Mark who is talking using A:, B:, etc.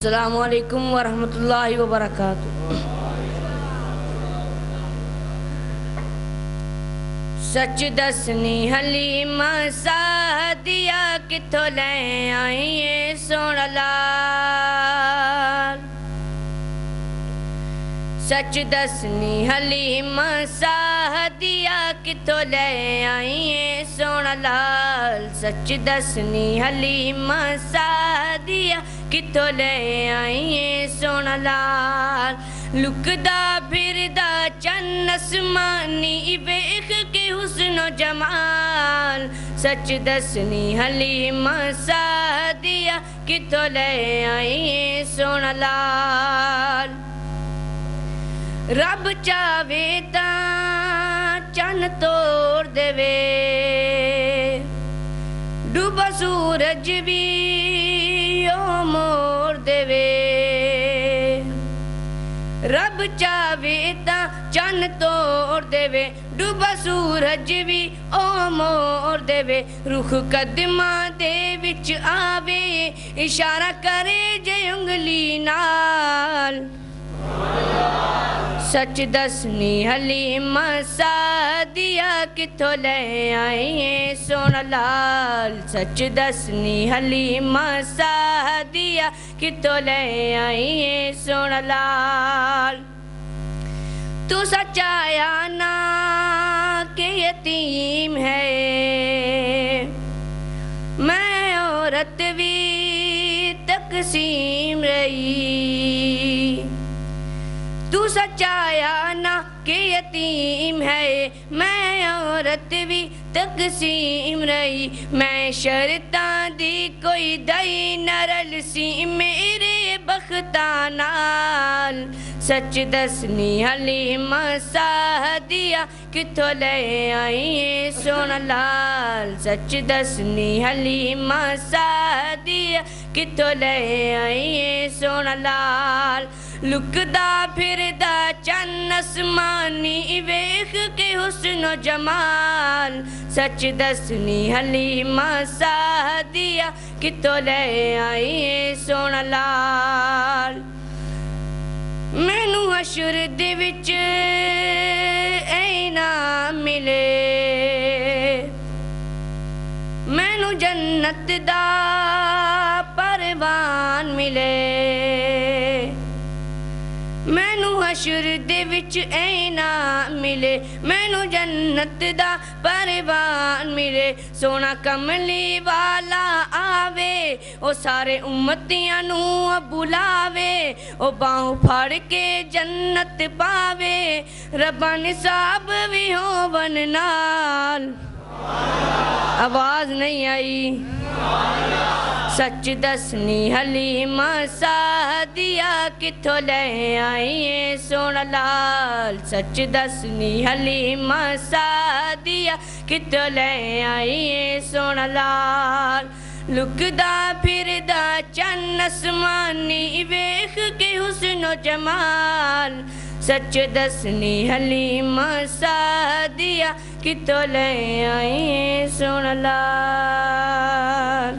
A: अस्सलामुअलैकुम वरहमतुल्लाहि वबरकातुहू। सच दसनी हलीमा सादिया किथों ले आई है सोहणा लाल। सच दसनी हलीमा सादिया किथों ले आई है सोहणा लाल। सच दसनी हलीमा सादिया किथों ले आई है सोहणा लाल। लुकदा फिरदा चन्न आसमानी वेख के हुस्नो जमाल। सच दसनी हलीमा सादिया किथों ले आई है सोहणा लाल। रब चावे तां चन्न तोड़ देवे, डूबा सूरज भी ओ मोड़ देवे। रब चावे तां चन्न तोड़ देवे, डूबा सूरज भी ओ मोड़ देवे। रुख कदमां दे विच आवे, इशारा करे जे उंगली नाल। सच दसनी हलीमा सादिया किथों ले आई है सोहणा लाल। सच दसनी हलीमा सादिया किथों ले आई है सोहणा लाल। तू सचाया ना के यतीम है, मैं औरत भी तकसीम रही। तू सचाया ना के यतीम है, मैं औरत भी तकसीम रही। मैं शर्तां दी कोई दई नरल सी मेरे बख्ता नाल। सच दसनी हलीमा सादिया किथों ले आई है सोहणा लाल। सच दसनी हलीमा सादिया किथों ले आई है सोहणा लाल। लुकदा फिरदा चन्न आसमानी वेख के हुस्नो जमाल। सच दसनी हलीमा सादिया किथों ले आई है सोहणा लाल। मैनू हशर दे विच इनाम मिले, मैनू जन्नत दा परवान मिले। मैनू हशर दे विच इनाम मिले, मैनू जन्नत दा परवान मिले। सोना कमली वाला आवे, ओ सारे उम्मतियां नू बुलावे। ओ बाहों फड़ के जन्नत पावे, रब्बा निसाब भी होवन नाल। आवाज नहीं आई। सच दसनी हलीमा सादिया किथों ले आई है सोहणा लाल। सच दसनी हलीमा सादिया किथों ले आई है सोहणा लाल। लुकदा फिरदा चन्न आसमानी वेख के हुस्नो जमाल। सच दसनी हलीमा सादिया किथों ले आई है सोहणा लाल।